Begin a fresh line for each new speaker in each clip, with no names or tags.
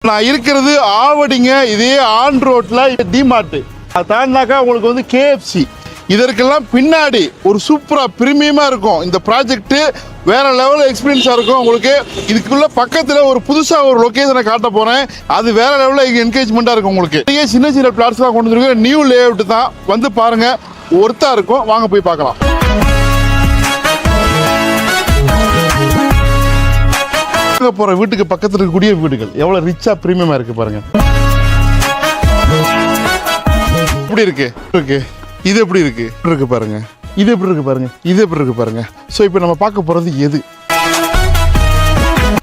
நான் இருக்கிறது ஆவடிங்க. இதே ஆன் ரோட்ல டிமார்ட் தாண்டாக்கா உங்களுக்கு வந்து கேஎஃப்சி. இதற்கெல்லாம் பின்னாடி ஒரு சூப்பரா பிரீமியமா இருக்கும். இந்த ப்ராஜெக்ட் வேற லெவல் எக்ஸ்பீரியன்ஸா இருக்கும் உங்களுக்கு. இதுக்குள்ள பக்கத்துல ஒரு புதுசா ஒரு லொகேஷனை காட்ட போறேன். அது வேற லெவல்ல என்கேஜ்மெண்டா இருக்கும் உங்களுக்கு. சின்ன சின்ன பிளாட்ஸ் தான் கொண்டு வந்துருக்க நியூ லே அவுட் தான். வந்து பாருங்க, ஒர்த்தா இருக்கும். வாங்க போய் பார்க்கலாம். போற வீட்டுக்கு பக்கத்துல இருக்கக்கூடிய வீடுகள் எவ்வளவு ரிச்சா பிரீமியமா இருக்கு பாருங்க. எப்படி இருக்கு இது எப்படி இருக்கு பாருங்க. இது எப்படி இருக்கு பாருங்க. இது எப்படி இருக்கு பாருங்க. ஸோ இப்போ நம்ம பார்க்க போறது எது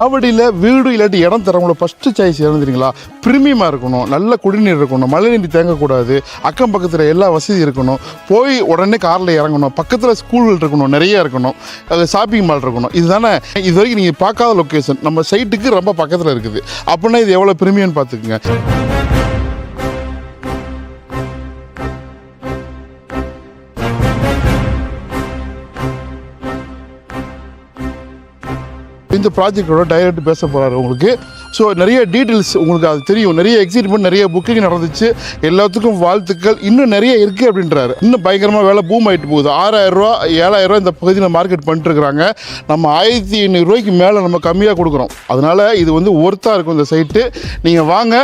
அவடியில் வீடு இல்லாட்டி இடம் தரவங்களோட ஃபர்ஸ்ட் சாய்ஸ் இறந்துறீங்களா? பிரீமியமாக இருக்கணும், நல்ல குடிநீர் இருக்கணும், மழை நீர் தேங்கக்கூடாது, அக்கம் பக்கத்தில் எல்லா வசதி இருக்கணும், போய் உடனே காரில் இறங்கணும், பக்கத்தில் ஸ்கூல்கள் இருக்கணும், நிறைய இருக்கணும், அது ஷாப்பிங் மால் இருக்கணும். இதுதானே இது வரைக்கும் நீங்கள் பார்க்காத லொக்கேஷன் நம்ம சைட்டுக்கு ரொம்ப பக்கத்தில் இருக்குது. அப்படின்னா இது எவ்வளோ பிரீமியம்னு பார்த்துக்குங்க. இந்த ப்ராஜெக்டோட டைரக்ட் பேச போகிறாரு உங்களுக்கு. ஸோ நிறைய டீட்டெயில்ஸ் உங்களுக்கு அது தெரியும். நிறைய எக்ஸைட்மெண்ட், நிறைய புக்கிங் நடந்துச்சு. எல்லாத்துக்கும் வாழ்த்துக்கள். இன்னும் நிறைய இருக்குது அப்படின்றாரு. இன்னும் பயங்கரமாக வேலை பூம் ஆகிட்டு போகுது. 6000 ரூபா 7000 ரூபா இந்த பகுதியில் மார்க்கெட் பண்ணிட்டு இருக்கிறாங்க. நம்ம 1500 ரூபாய்க்கு மேலே நம்ம கம்மியாக கொடுக்குறோம். அதனால இது வந்து ஒர்த்தாக இருக்கும் இந்த சைட்டு. நீங்கள் வாங்க,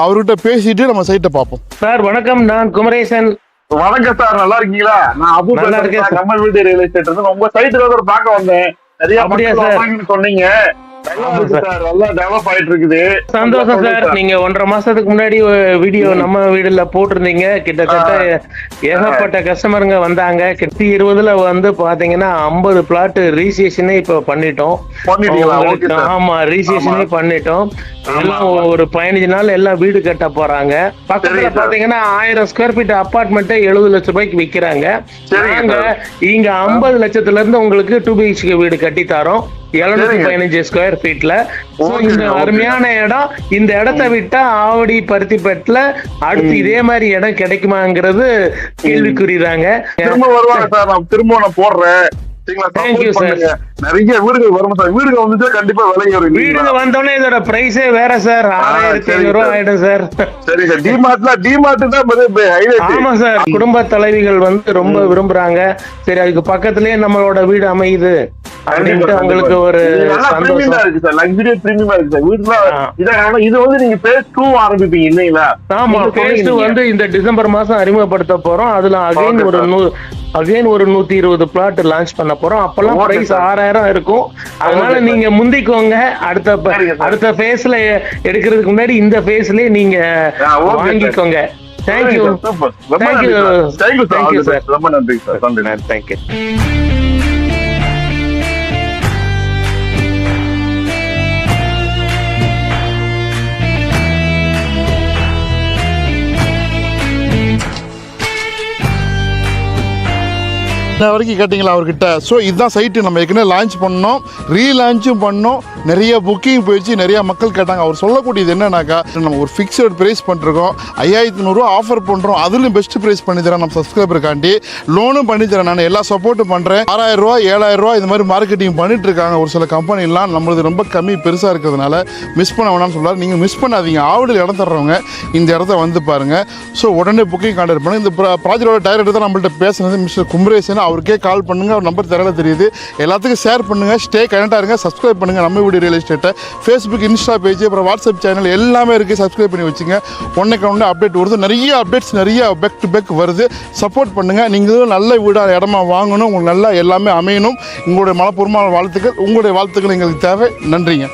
அவர்கிட்ட பேசிட்டு நம்ம சைட்டை பார்ப்போம்.
சார் வணக்கம், நான் குமரேசன்.
வணக்கம் சார், நல்லா இருக்கீங்களா? நான் அபு பேசுறேன், நம்ம வீட்டு ரியல் எஸ்டேட் இருந்து. உங்க சைட்டுல ஒரு பார்க்க வந்தேன். நிறைய சொன்னீங்க, நல்லா டெவலப் ஆயிட்டு இருக்குது.
சந்தோஷம் சார். நீங்க 1.5 மாசத்துக்கு முன்னாடி வீடியோ நம்ம வீடுல போட்டிருந்தீங்க. கிட்டத்தட்ட ஏகப்பட்ட கஸ்டமருங்க வந்தாங்க. 2020 வந்து பாத்தீங்கன்னா 50 பிளாட் ரீசியேஷனே இப்ப பண்ணிட்டோம். ஆமா, ரீசியேஷனே பண்ணிட்டோம். எல்லாம் ஒரு 15 நாள் எல்லாம் வீடு கட்ட போறாங்க. பக்கத்துல பாத்தீங்கன்னா 1000 ஸ்கொயர் ஃபீட் அபார்ட்மெண்ட் 70 லட்சம் ரூபாய்க்கு விக்கிறாங்க. நாங்க இங்க 50 லட்சத்துல இருந்து உங்களுக்கு 2 BHK வீடு கட்டி தரோம் 715 ஸ்கொயர் ஃபீட்ல. இந்த அருமையான இடம். இந்த இடத்தை விட்டா ஆவடி பருத்திப்பேட்ல அடுத்து இதே மாதிரி இடம் கிடைக்குமாங்கிறது கேள்விக்குறிதாங்க.
திரும்ப வருவாங்க சார், நான் திரும்ப நான் போடுறேன். நிறைய வீடுகள் வரும் சார். வீடுகள் வந்துட்டு கண்டிப்பா விலை வரும்.
வீடுங்க வந்தோடனே இதோட பிரைஸே வேற சார். 6500 ரூபாய் ஆயிடும் சார்.
சரி சார், டிமார்ட் தான்.
ஆமா சார், குடும்ப தலைவிகள் வந்து ரொம்ப விரும்புறாங்க. சரி, அதுக்கு பக்கத்துலயே நம்மளோட வீடு அமையுது அப்படின்ட்டு அவங்களுக்கு ஒரு சந்தோஷம்
இருக்கு சார். லக்ஸரி பிரீமியமா இருக்கு சார். வீட்டுல இது வந்து நீங்க பேஸ் 2 ஆரம்பிப்பீங்க இல்லைங்களா?
ஆமா, பேஸ் 2 வந்து இந்த டிசம்பர் மாசம் அறிமுகப்படுத்த போறோம். அதுல அகைன் ஒரு 120 பிளாட் லான்ச் பண்ண போறோம். அப்பெல்லாம் பிரைஸ் 6000 இருக்கும். அதனால நீங்க முந்திக்கோங்க. அடுத்த ஃபேஸ்ல எடுக்கிறதுக்கு முன்னாடி இந்த ஃபேஸ்லயே நீங்க வாங்கிக்கோங்க. Thank you sir.
ரொம்ப நன்றி சார்.
தேங்க்யூ.
வரைக்கும் கேட்டிங்களா அவர்கிட்ட? ஸோ இதுதான் சைட்டு. நம்ம ஏற்கனவே லான்ச் பண்ணோம், ரீலான்ச்சும் பண்ணோம். நிறைய புக்கிங் போயிடுச்சு, நிறைய மக்கள் கேட்டாங்க. அவர் சொல்லக்கூடியது என்னன்னாக்கா, நம்ம ஒரு ஃபிக்ஸட் ப்ரைஸ் பண்ணிருக்கோம், 5500 ரூபா ஆஃபர் பண்ணுறோம். அதுலேயும் பெஸ்ட் ப்ரைஸ் பண்ணி தரேன் நம்ம சப்ஸ்கிரைபருக்காண்டி. லோனும் பண்ணி தரேன், நான் எல்லா சப்போர்ட்டும் பண்ணுறேன். 6000 ரூபா 7000 ரூபா இந்த மாதிரி மார்க்கெட்டிங் பண்ணிட்டு இருக்காங்க ஒரு சில கம்பெனிலாம். நம்மளது ரொம்ப கம்மி பெருசாக இருக்கிறதுனால மிஸ் பண்ண வேணாம்னு சொல்கிறார். நீங்கள் மிஸ் பண்ணாதீங்க. ஆவடியில் இடம் தர்றவங்க இந்த இடத்த வந்து பாருங்கள். ஸோ உடனே புக்கிங் கான்டாக்ட் பண்ணுங்கள். இந்த ப்ராஜெக்டோட டைரக்டர் தான் நம்மள்ட்ட பேசுனது, மிஸ்டர் குமரேசன். அவருக்கே கால் பண்ணுங்க, அவர் நம்பர் தெரியல தெரியுது. எல்லாத்துக்கும் ஷேர் பண்ணுங்க, ஸ்டே கனெக்டாக இருங்க, சப்ஸ்கிரைப் பண்ணுங்க நம்ம வீடு ரியல் எஸ்டேட்டை. ஃபேஸ்புக், இன்ஸ்டா பேஜ், அப்புறம் வாட்ஸ்அப் சேனல் எல்லாமே இருக்குது. சப்ஸ்கிரைப் பண்ணி வச்சுங்க. ஒன்றுக்கு அப்டேட் வருது. நிறைய அப்டேட்ஸ் நிறைய பேக் டு பேக் வருது. சப்போர்ட் பண்ணுங்க. நீங்களும் நல்ல வீடாக இடமா வாங்கணும், உங்களுக்கு நல்லா எல்லாமே அமையணும். உங்களுடைய மனப்பூர்வமான வாழ்த்துக்கள். உங்களுடைய வாழ்த்துக்கள் எங்களுக்கு தேவை. நன்றிங்க.